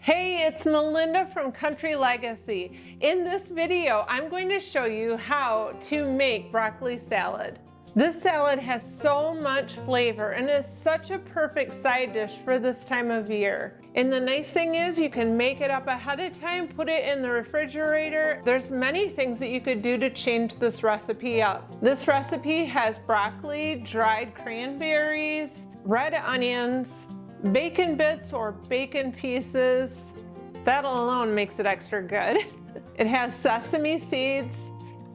Hey, it's Melinda from Country Legacy. In this video, I'm going to show you how to make broccoli salad. This salad has so much flavor and is such a perfect side dish for this time of year. And the nice thing is you can make it up ahead of time, put it in the refrigerator. There's many things that you could do to change this recipe up. This recipe has broccoli, dried cranberries, red onions, bacon bits or bacon pieces. That alone makes it extra good. It has sesame seeds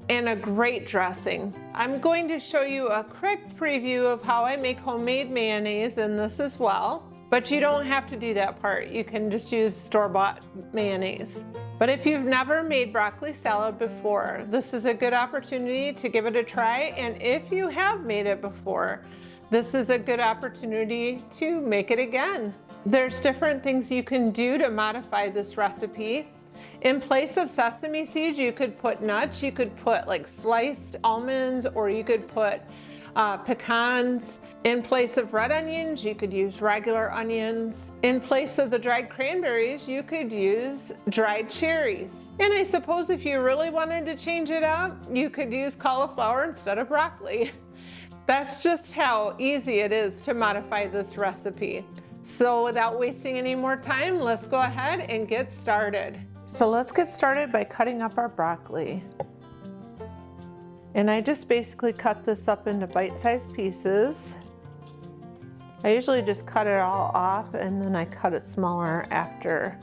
and a great dressing. I'm going to show you a quick preview of how I make homemade mayonnaise in this as well, but you don't have to do that part. You can just use store-bought mayonnaise. But if you've never made broccoli salad before, this is a good opportunity to give it a try. And if you have made it before, this is a good opportunity to make it again. There's different things you can do to modify this recipe. In place of sesame seeds, you could put nuts, you could put like sliced almonds, or you could put pecans. In place of red onions, you could use regular onions. In place of the dried cranberries, you could use dried cherries. And I suppose if you really wanted to change it up, you could use cauliflower instead of broccoli. That's just how easy it is to modify this recipe. So without wasting any more time, let's go ahead and get started. So let's get started by cutting up our broccoli. And I just basically cut this up into bite-sized pieces. I usually just cut it all off and then I cut it smaller after.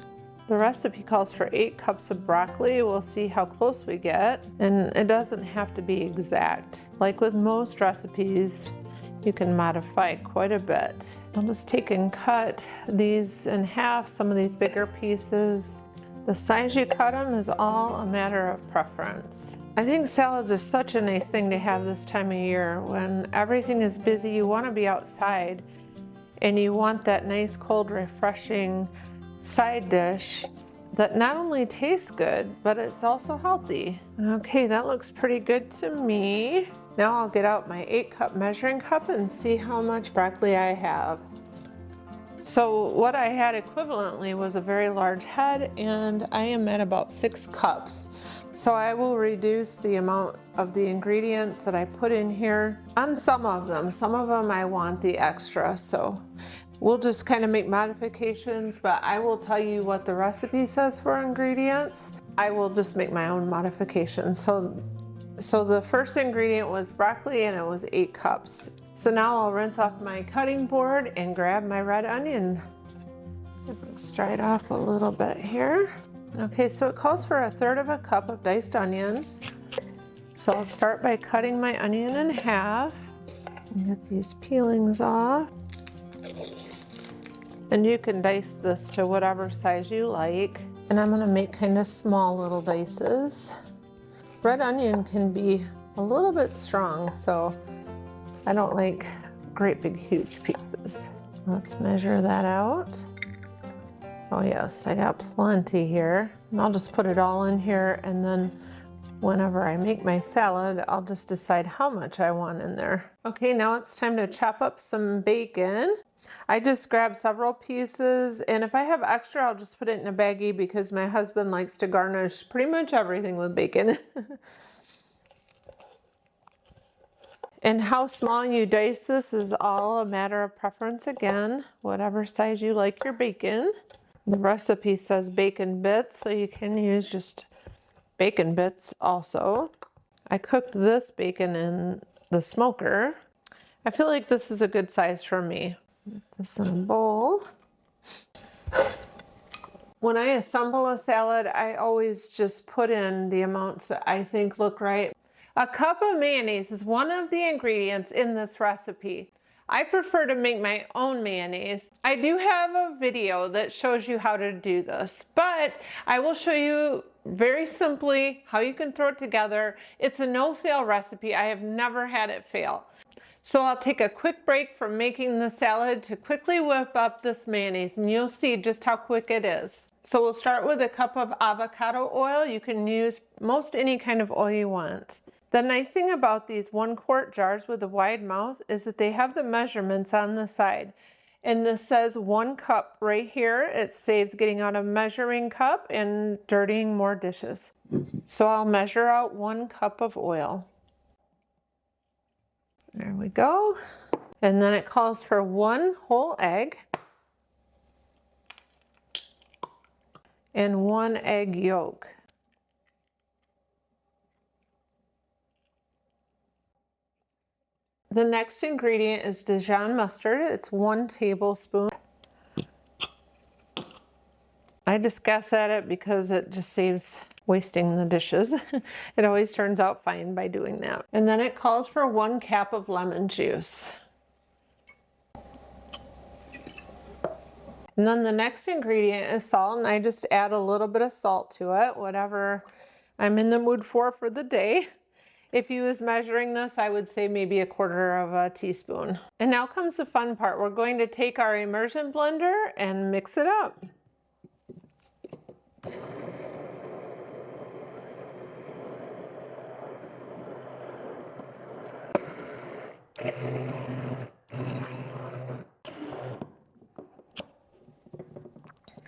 The recipe calls for 8 cups of broccoli. We'll see how close we get. And it doesn't have to be exact. Like with most recipes, you can modify quite a bit. I'll just take and cut these in half, some of these bigger pieces. The size you cut them is all a matter of preference. I think salads are such a nice thing to have this time of year. When everything is busy, you want to be outside and you want that nice, cold, refreshing side dish that not only tastes good, but it's also healthy. Okay, that looks pretty good to me. Now I'll get out my 8-cup measuring cup and see how much broccoli I have. So what I had equivalently was a very large head, and I am at about 6 cups. So I will reduce the amount of the ingredients that I put in here on some of them. Some of them I want the extra, so we'll just kind of make modifications, but I will tell you what the recipe says for ingredients. I will just make my own modifications. So the first ingredient was broccoli and it was 8 cups. So now I'll rinse off my cutting board and grab my red onion. Let's dry it off a little bit here. Okay, so it calls for 1/3 cup of diced onions. So I'll start by cutting my onion in half and get these peelings off. And you can dice this to whatever size you like. And I'm gonna make kind of small little dices. Red onion can be a little bit strong, so I don't like great big huge pieces. Let's measure that out. Oh yes, I got plenty here. And I'll just put it all in here, and then whenever I make my salad, I'll just decide how much I want in there. Okay, now it's time to chop up some bacon. I just grabbed several pieces, and if I have extra, I'll just put it in a baggie because my husband likes to garnish pretty much everything with bacon. And how small you dice this is all a matter of preference again, whatever size you like your bacon. The recipe says bacon bits, so you can use just bacon bits also. I cooked this bacon in the smoker. I feel like this is a good size for me. Put this in a bowl. When I assemble a salad, I always just put in the amounts that I think look right. A cup of mayonnaise is one of the ingredients in this recipe. I prefer to make my own mayonnaise. I do have a video that shows you how to do this, but I will show you very simply how you can throw it together. It's a no-fail recipe. I have never had it fail. So I'll take a quick break from making the salad to quickly whip up this mayonnaise, and you'll see just how quick it is. So we'll start with a cup of avocado oil. You can use most any kind of oil you want. The nice thing about these 1-quart jars with a wide mouth is that they have the measurements on the side. And this says 1 cup right here. It saves getting out a measuring cup and dirtying more dishes. So I'll measure out 1 cup of oil. There we go. And then it calls for 1 whole egg and 1 egg yolk. The next ingredient is Dijon mustard. It's 1 tablespoon. I just guess at it because it just saves wasting the dishes. It always turns out fine by doing that. And then it calls for 1 cap of lemon juice. And then the next ingredient is salt, and I just add a little bit of salt to it, whatever I'm in the mood for the day. If you was measuring this, I would say maybe 1/4 teaspoon. And now comes the fun part. We're going to take our immersion blender and mix it up.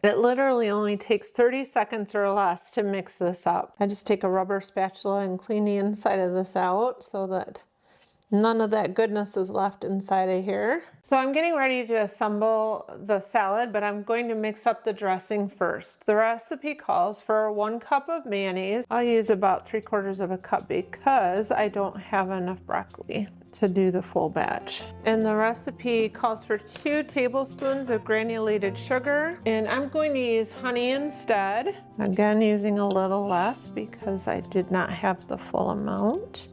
It literally only takes 30 seconds or less to mix this up. I just take a rubber spatula and clean the inside of this out so that none of that goodness is left inside of here. So I'm getting ready to assemble the salad, but I'm going to mix up the dressing first. The recipe calls for 1 cup of mayonnaise. I'll use about 3/4 cup because I don't have enough broccoli to do the full batch. And the recipe calls for 2 tablespoons of granulated sugar, and I'm going to use honey instead. Again, using a little less because I did not have the full amount.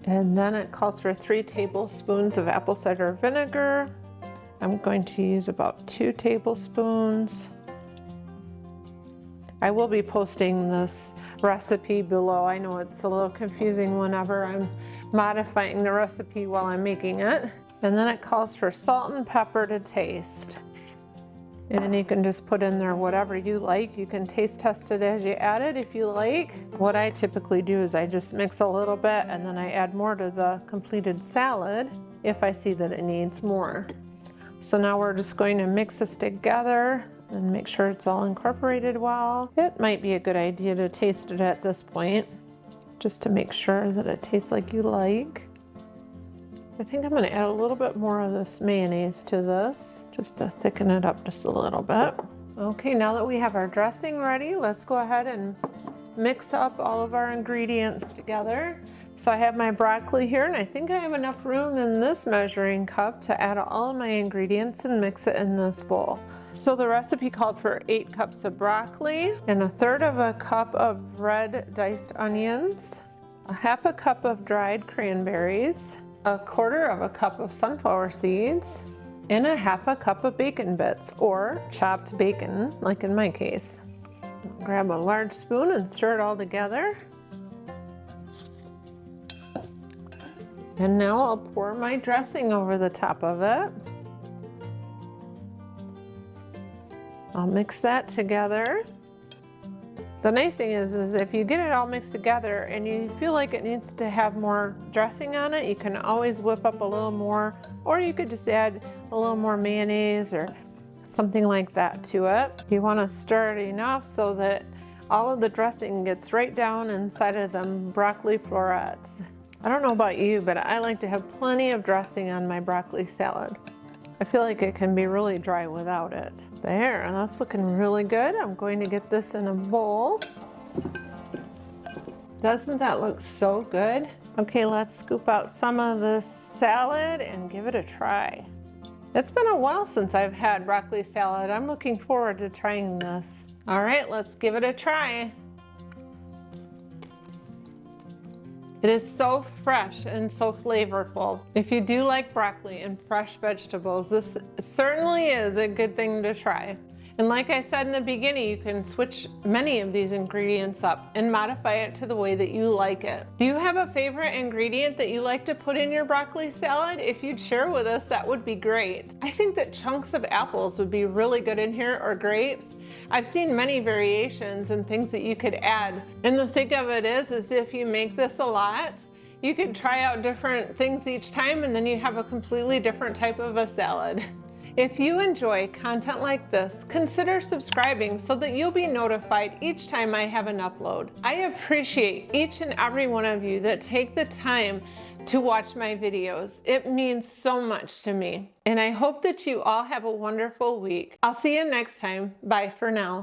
And then it calls for 3 tablespoons of apple cider vinegar. I'm going to use about 2 tablespoons. I will be posting this recipe below. I know it's a little confusing whenever I'm modifying the recipe while I'm making it. And then it calls for salt and pepper to taste. And you can just put in there whatever you like. You can taste test it as you add it if you like. What I typically do is I just mix a little bit and then I add more to the completed salad if I see that it needs more. So now we're just going to mix this together and make sure it's all incorporated well. It might be a good idea to taste it at this point just to make sure that it tastes like you like. I think I'm going to add a little bit more of this mayonnaise to this just to thicken it up just a little bit. Okay, now that we have our dressing ready, let's go ahead and mix up all of our ingredients together. So I have my broccoli here, and I think I have enough room in this measuring cup to add all of my ingredients and mix it in this bowl. So the recipe called for 8 cups of broccoli and 1/3 cup of red diced onions, 1/2 cup of dried cranberries, 1/4 cup of sunflower seeds, and 1/2 cup of bacon bits or chopped bacon, like in my case. Grab a large spoon and stir it all together. And now I'll pour my dressing over the top of it. I'll mix that together. The nice thing is if you get it all mixed together and you feel like it needs to have more dressing on it, you can always whip up a little more, or you could just add a little more mayonnaise or something like that to it. You want to stir it enough so that all of the dressing gets right down inside of them broccoli florets. I don't know about you, but I like to have plenty of dressing on my broccoli salad. I feel like it can be really dry without it. There, that's looking really good. I'm going to get this in a bowl. Doesn't that look so good? Okay, let's scoop out some of this salad and give it a try. It's been a while since I've had broccoli salad. I'm looking forward to trying this. All right, let's give it a try. It is so fresh and so flavorful. If you do like broccoli and fresh vegetables, this certainly is a good thing to try. And like I said in the beginning, you can switch many of these ingredients up and modify it to the way that you like it. Do you have a favorite ingredient that you like to put in your broccoli salad? If you'd share with us, that would be great. I think that chunks of apples would be really good in here, or grapes. I've seen many variations and things that you could add. And the thing of it is if you make this a lot, You could try out different things each time and then you have a completely different type of a salad. If you enjoy content like this, consider subscribing so that you'll be notified each time I have an upload. I appreciate each and every one of you that take the time to watch my videos. It means so much to me. And I hope that you all have a wonderful week. I'll see you next time. Bye for now.